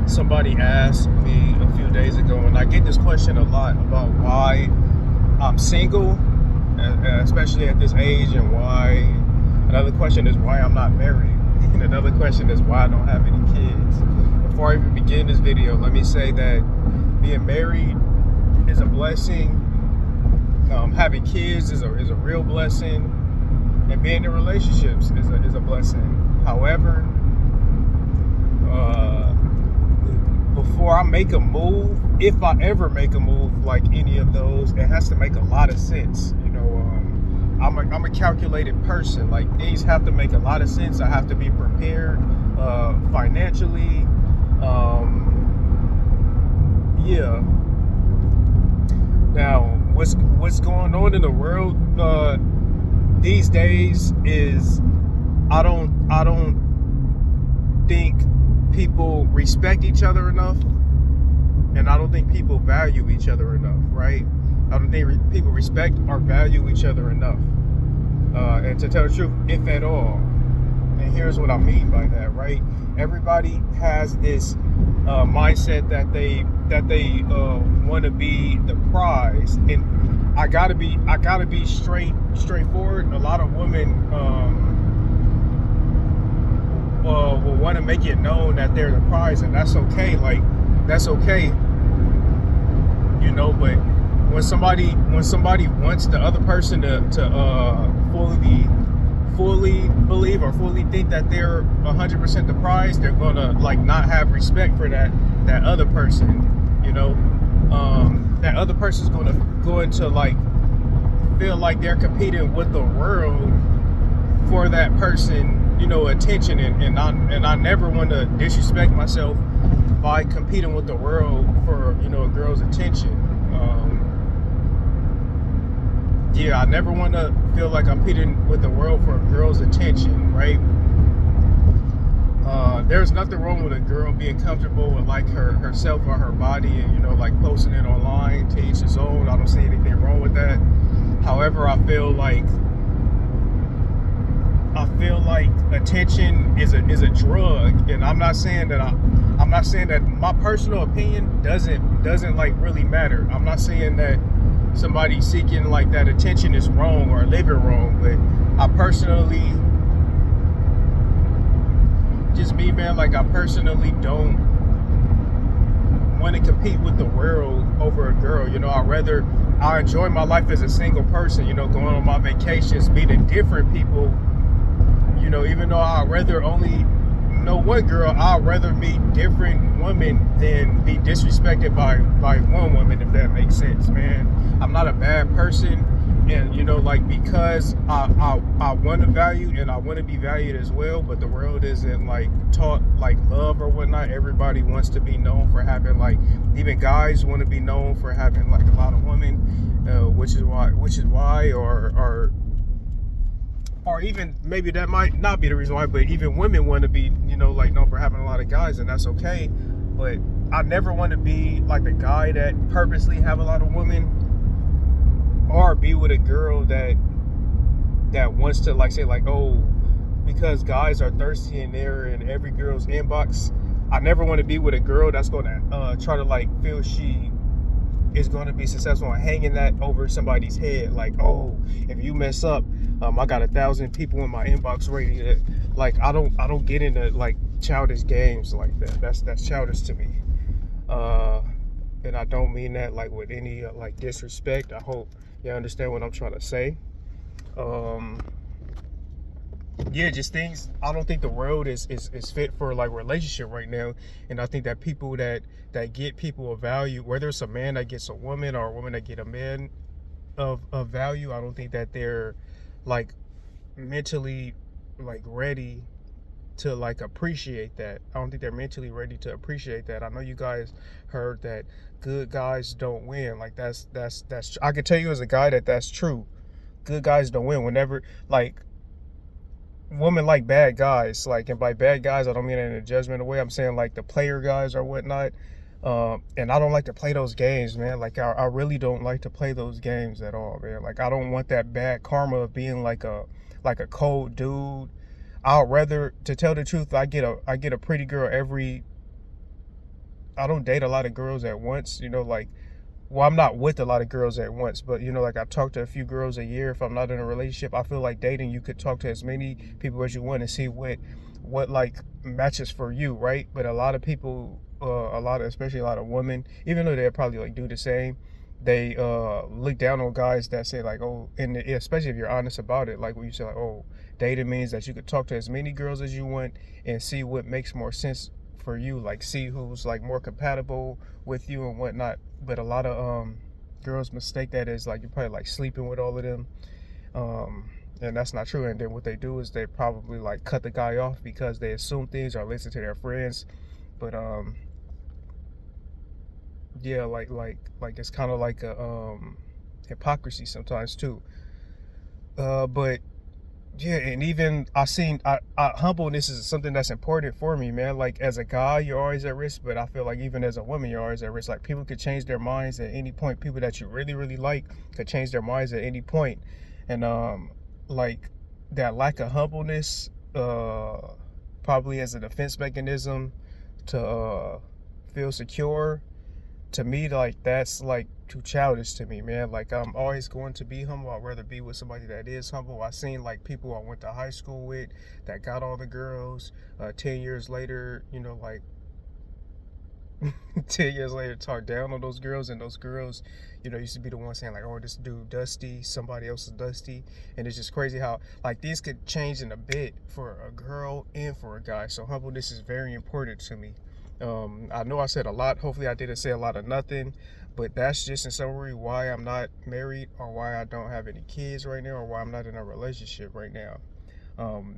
Somebody asked me a few days ago, and I get this question a lot about why I'm single, especially at this age, and why. Another question is why I'm not married, and another question is why I don't have any kids. Before I even begin this video, let me say that being married is a blessing. Having kids is a real blessing, and being in relationships is a blessing. However, before I make a move, if I ever make a move like any of those, it has to make a lot of sense. I'm a calculated person. Like, things have to make a lot of sense. I have to be prepared financially. Yeah. Now, what's going on in the world these days is I don't think people respect each other enough, and I don't think people value each other enough, right? I don't think people respect or value each other enough, and to tell the truth, if at all. And here's what I mean by that, right? Everybody has this mindset that they want to be the prize, and I gotta be straightforward. A lot of women will want to make it known that they're the prize, and that's okay. Like, that's okay, but when somebody wants the other person to fully believe or fully think that they're 100% the prize, they're gonna not have respect for that other person. That other person's going to feel like they're competing with the world for that person, attention, and I never want to disrespect myself by competing with the world for a girl's attention. I never want to feel like I'm competing with the world for a girl's attention, right? There's nothing wrong with a girl being comfortable with herself or her body, and posting it online. To each his own. I don't see anything wrong with that. However, I feel like attention is a drug, and I'm not saying that my personal opinion doesn't really matter. I'm not saying that somebody seeking that attention is wrong or living wrong, but I personally, just me, man, I personally don't want to compete with the world over a girl. I enjoy my life as a single person, going on my vacations, meeting different people. Even though I'd rather only know one girl, I'd rather meet different women than be disrespected by one woman, if that makes sense, man. I'm not a bad person, and because I want to value and I want to be valued as well, but the world isn't taught love or whatnot. Everybody wants to be known for having even guys want to be known for having a lot of women, which is why or even maybe that might not be the reason why, but even women want to be, known for having a lot of guys, and that's okay. But I never want to be the guy that purposely have a lot of women, or be with a girl that wants to say oh, because guys are thirsty and they're in every girl's inbox. I never want to be with a girl that's going to try to feel she is going to be successful in hanging that over somebody's head. Oh, if you mess up, I got 1,000 people in my inbox ready to I don't get into childish games like that. That's childish to me. And I don't mean that with any disrespect. I hope you understand what I'm trying to say. Just things. I don't think the world is fit for relationship right now, and I think that people that get people of value, whether it's a man that gets a woman or a woman that get a man of value, I don't think that they're mentally ready to appreciate that. I don't think they're mentally ready to appreciate that. I know you guys heard that good guys don't win. That's I can tell you as a guy that's true. Good guys don't win. Whenever women like bad guys, and by bad guys I don't mean it in a judgmental way. I'm saying the player guys or whatnot, and I don't like to play those games, man. I really don't like to play those games at all, man. I don't want that bad karma of being a cold dude. I'd rather, to tell the truth, I get a pretty girl every I don't date a lot of girls at once, like, well, I'm not with a lot of girls at once, but like I talk to a few girls a year if I'm not in a relationship. I feel like dating, you could talk to as many people as you want and see what like matches for you, right? But a lot of people, especially a lot of women, even though they'll probably like do the same, they look down on guys that say like, oh, and especially if you're honest about it, like when you say like, oh, dating means that you could talk to as many girls as you want and see what makes more sense for you, like see who's like more compatible with you and whatnot. But a lot of girls mistake that as like you're probably like sleeping with all of them, and that's not true. And then what they do is they probably like cut the guy off because they assume things or listen to their friends. But yeah, like it's kind of like a hypocrisy sometimes too. But yeah, and even humbleness is something that's important for me, man. Like as a guy, you're always at risk, but I feel like even as a woman, you're always at risk. Like people could change their minds at any point. People that you really, really like could change their minds at any point. And like that lack of humbleness, probably as a defense mechanism to feel secure, to me, like that's like too childish to me, man. Like I'm always going to be humble. I'd rather be with somebody that is humble. I seen like people I went to high school with that got all the girls. 10 years later, like 10 years later, talk down on those girls, and those girls, used to be the ones saying like, "Oh, this dude dusty, somebody else is dusty," and it's just crazy how like these could change in a bit for a girl and for a guy. So humbleness is very important to me. I know I said a lot. Hopefully, I didn't say a lot of nothing, but that's just in summary why I'm not married or why I don't have any kids right now or why I'm not in a relationship right now.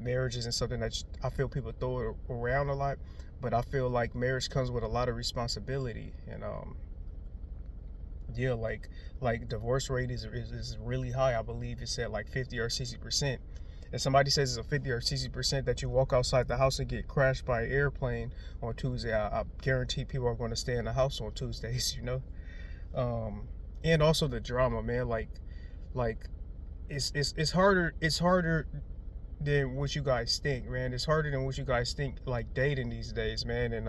Marriage isn't something that I feel people throw it around a lot, but I feel like marriage comes with a lot of responsibility, and yeah, like divorce rate is really high. I believe it's at like 50 or 60%. And somebody says it's a 50 or 60% that you walk outside the house and get crashed by an airplane on Tuesday. I guarantee people are going to stay in the house on Tuesdays, um, and also the drama, man. Like it's harder than what you guys think, man. It's harder than what you guys think, like dating these days, man. And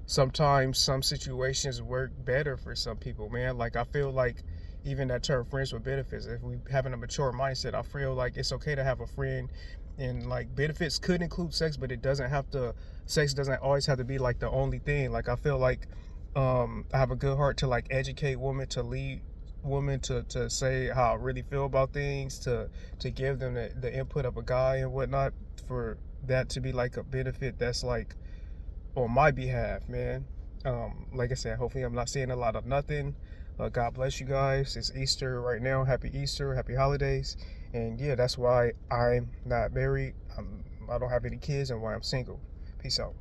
sometimes some situations work better for some people, man. Like I feel like even that term friends with benefits, if we having a mature mindset, I feel like it's okay to have a friend, and like benefits could include sex, but it doesn't have to. Sex doesn't always have to be like the only thing. Like I feel like I have a good heart to like educate women, to lead women to say how I really feel about things, to give them the input of a guy and whatnot, for that to be like a benefit that's like on my behalf, man. Like I said, hopefully I'm not saying a lot of nothing. God bless you guys. It's Easter right now. Happy Easter, happy holidays. And yeah, that's why I'm not married. I don't have any kids and why I'm single. Peace out.